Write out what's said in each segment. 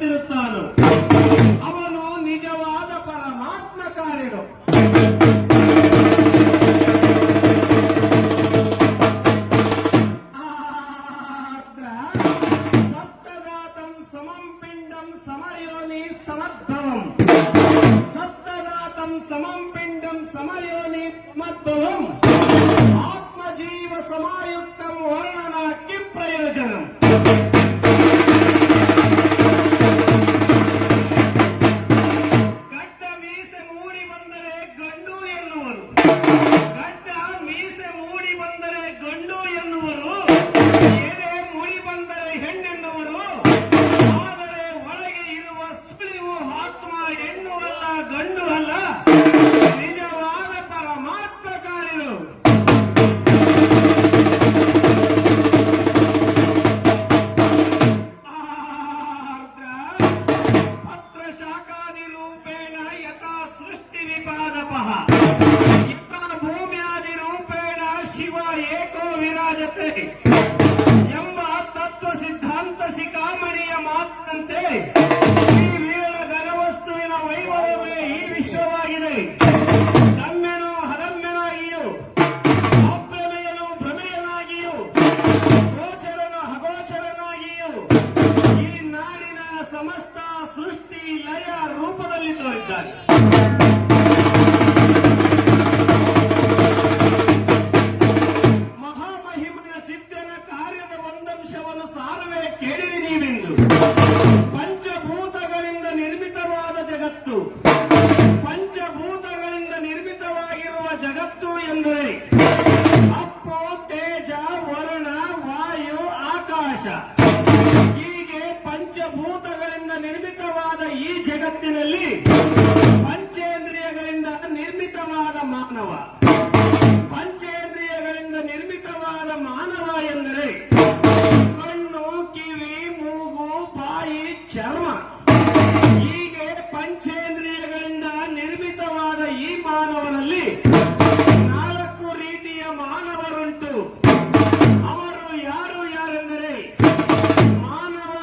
ಮಾಡುತ್ತಿರುತ್ತಾನೋ ಅವನು ನಿಜವಾದ ಪರಮಾತ್ಮ ಕಾರ್ಯನು. ಸತ್ತದಾತಂ ಸಮಂ ಪಿಂಡಂ ಸಮಯೋನಿ ಸಮದ್ಭವಂ ಸತ್ತದಾತಂ ಸಮಂ ಪಿಂಡಂ ಸಮಯೋನಿ ಮದ್ಭವಂ ಆತ್ಮಜೀವ ಸಮಾಯುಕ್ತಂ ವರ್ಣನ ಕಿಂ ಪ್ರಯೋಜನಂ. ಗಡ್ಡ ಮೀಸೆ ಮೂಡಿ ಬಂದರೆ ಗಂಡು ಎನ್ನುವರು, ಗಡ್ಡ ಮೀಸೆ ಮೂಡಿ ಬಂದರೆ ಗಂಡು ಎನ್ನುವರು, ಎದೆ ಮೂಡಿ ಬಂದರೆ ಹೆಣ್ಣೆನ್ನುವರು. ಆದರೆ ಒಳಗೆ ಇರುವ ಸುಳಿವು ಆತ್ಮ ಹೆಣ್ಣು ಅಲ್ಲ ಗಂಡು ಅಲ್ಲ, ನಿಜವಾದ ಪರಮಾತ್ಮ ಕಾರ್ಯನು. ಪತ್ರ ಶಾಖಾದಿ ರೂಪೇಣ ಯಥಾ ಸೃಷ್ಟಿ ವಿಪಾದಪಃ ಯಥಾ ಭೂಮ್ಯಾದಿ ರೂಪೇಣ ಶಿವ ಏಕೋ ವಿರಾಜತೆ ಎಂಬ ತತ್ವ ಸಿದ್ಧಾಂತ ಶಿಖಾಮಣಿಯ ಮಾತಿನಂತೆ ಈ ವಿರಳ ಘನವಸ್ತುವಿನ ವೈಭವವೇ ಈ ವಿಶ್ವವಾಗಿದೆ. ದಮ್ಮೆನೋ ಹದಮ್ಯನಾಗಿಯೂ ಅಪ್ರಮೇಯನು ಭ್ರಮೆಯನಾಗಿಯೂ ಗೋಚರನು ಅಗೋಚರನಾಗಿಯೂ ಈ ನಾಡಿನ ಸಮಸ್ತ ಸೃಷ್ಟಿ ಲಯ ರೂಪದಲ್ಲಿ ತೋರಿದ್ದಾನೆ. ಮಹಾಮಹಿಮನ ಚಿತ್ತನ ಕಾರ್ಯದ ಒಂದಂಶವನ್ನು ಸಾರವೇ ಕೇಳಿರಿ ನೀವೆಂದು. ಪಂಚಭೂತಗಳಿಂದ ನಿರ್ಮಿತವಾದ ಜಗತ್ತು, ಪಂಚಭೂತಗಳಿಂದ ನಿರ್ಮಿತವಾಗಿರುವ ಜಗತ್ತು ಎಂದರೆ ಅಪ್ಪು, ತೇಜ, ವರುಣ, ವಾಯು, ಆಕಾಶ. ಹೀಗೆ ಪಂಚಭೂತಗಳಿಂದ ನಿರ್ಮಿತವಾದ ಈ ಜಗತ್ತಿನಲ್ಲಿ ಪಂಚೇಂದ್ರಿಯಗಳಿಂದ ನಿರ್ಮಿತವಾದ ಮಾನವ. ಪಂಚೇಂದ್ರಿಯಗಳಿಂದ ನಿರ್ಮಿತವಾದ ಮಾನವ ಎಂದರೆ ಕಣ್ಣು, ಕಿವಿ, ಮೂಗು, ಬಾಯಿ, ಚರ್ಮ. ಹೀಗೆ ಪಂಚೇಂದ್ರಿಯಗಳಿಂದ ನಿರ್ಮಿತವಾದ ಈ ಮಾನವನಲ್ಲಿ 4 ರೀತಿಯ ಮಾನವರುಂಟು. ಅವರು ಯಾರು ಯಾರೆಂದರೆ ಮಾನವ,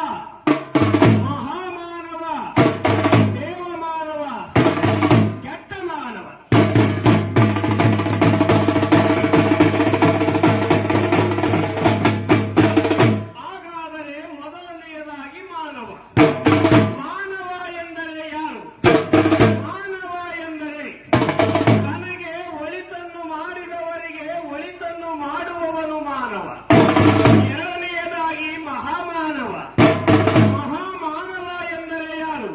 ಮಹಾಮಾನವ, ದೇವಮಾನವ, ಕೆಟ್ಟ ಮಾನವ. ಹಾಗಾದರೆ ಮೊದಲನೆಯದಾಗಿ ಮಾನವ. ಮಾನವ ಎಂದರೆ ಯಾರು? ಮಾನವ ಎಂದರೆ ತನಗೆ ಒಳಿತನ್ನು ಮಾಡಿದವರಿಗೆ ಒಳಿತನ್ನು ಮಾಡುವವನು ಮಾನವ. ಎರಡನೆಯದಾಗಿ ಮಹಾಮಾನವ. ಮಹಾಮಾನವ ಎಂದರೆ ಯಾರು?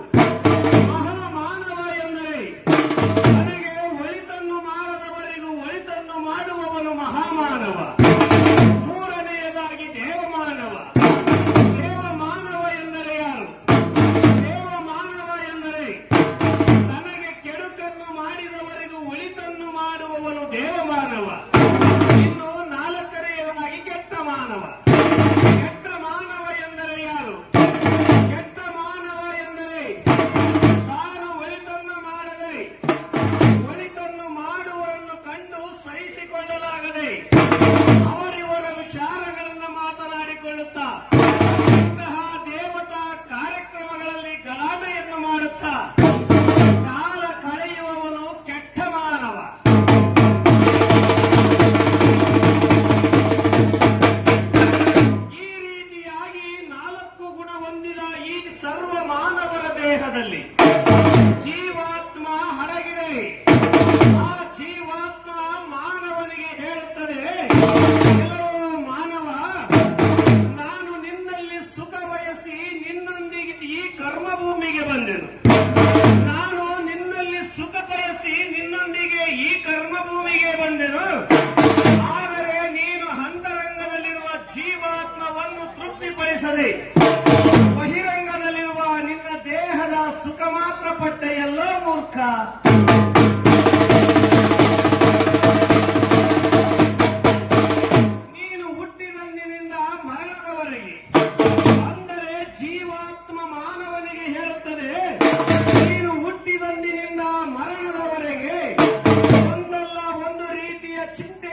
ಮಹಾಮಾನವ ಎಂದರೆ ತನಗೆ ಒಳಿತನ್ನು ಮಾಡದವರಿಗೂ ಒಳಿತನ್ನು ಮಾಡುವವನು ಮಹಾಮಾನವ. ಮೂರನೆಯದಾಗಿ ದೇವಮಾನವ. ದೇವಮಾನವ ಎಂದರೆ ಯಾರು? ದೇವಮಾನವ ಎಂದರೆ ತನಗೆ ಕೆಡುಕನ್ನು ಮಾಡಿದವರಿಗೂ ಒಳಿತನ್ನು ಮಾಡುವವನು ದೇವಮಾನವ. ಇನ್ನು 4ನೆಯದಾಗಿ ಕೆಟ್ಟ ಮಾನವ. ಕೆಟ್ಟ ಮಾನವ ಎಂದರೆ ಯಾರು? ಕೆಟ್ಟ ಮಾನವ ಎಂದರೆ ತಾನು ಒಳಿತನ್ನು ಮಾಡದೆ ಒಳಿತನ್ನು ಮಾಡುವವರನ್ನು ಕಂಡು ಸಹಿಸಿಕೊಳ್ಳಲಾಗದೆ ಅವರಿವರ ವಿಚಾರಗಳನ್ನು ಮಾತನಾಡಿಕೊಳ್ಳುತ್ತಾ ಇಂತಹ ದೇವತಾ ಕಾರ್ಯಕ್ರಮಗಳಲ್ಲಿ ಗಲಾಟೆಯನ್ನು ಮಾಡುತ್ತಾ ಕಾಲ ಕಳೆಯುವವನು ಕೆಟ್ಟ ಮಾನವ. ಈ ರೀತಿಯಾಗಿ 4 ಗುಣ ಹೊಂದಿದ ಈ ಸರ್ವ ಮಾನವರ ದೇಹದಲ್ಲಿ ಜೀವಾತ್ಮ ಅಡಗಿದೆ. ಆ ಜೀವಾತ್ಮ ಮಾನವನಿಗೆ ಹೇಳುತ್ತದೆ, ಕೆಲವು ಮಾನವ, ನಾನು ನಿನ್ನಲ್ಲಿ ಸುಖ ಬಯಸಿ ನಿನ್ನೊಂದಿಗೆ ಈ ಕರ್ಮಭೂಮಿಗೆ ಬಂದೆನು. ನಾನು ನಿನ್ನಲ್ಲಿ ಸುಖ ಬಯಸಿ ನಿನ್ನೊಂದಿಗೆ ಈ ಕರ್ಮಭೂಮಿಗೆ ಬಂದೆನು. ಆದರೆ ನೀನು ಅಂತರಂಗದಲ್ಲಿರುವ ಜೀವಾತ್ಮವನ್ನು ತೃಪ್ತಿಪಡಿಸದೆ ಬಹಿರಂಗದಲ್ಲಿರುವ ನಿನ್ನ ದೇಹದ ಸುಖ ಮಾತ್ರ ಪಟ್ಟೆಯಲ್ಲೋ ಮೂರ್ಖ. ನೀನು ಹುಟ್ಟಿದಂದಿನಿಂದ ಮರಣದವರೆಗೆ, ಅಂದರೆ ಜೀವಾತ್ಮ ಮಾನವನಿಗೆ ಹೇಳುತ್ತದೆ, ನೀನು ಹುಟ್ಟಿದಂದಿನಿಂದ ಮರಣದವರೆಗೆ ಒಂದಲ್ಲ ಒಂದು ರೀತಿಯ ಚಿಂತೆ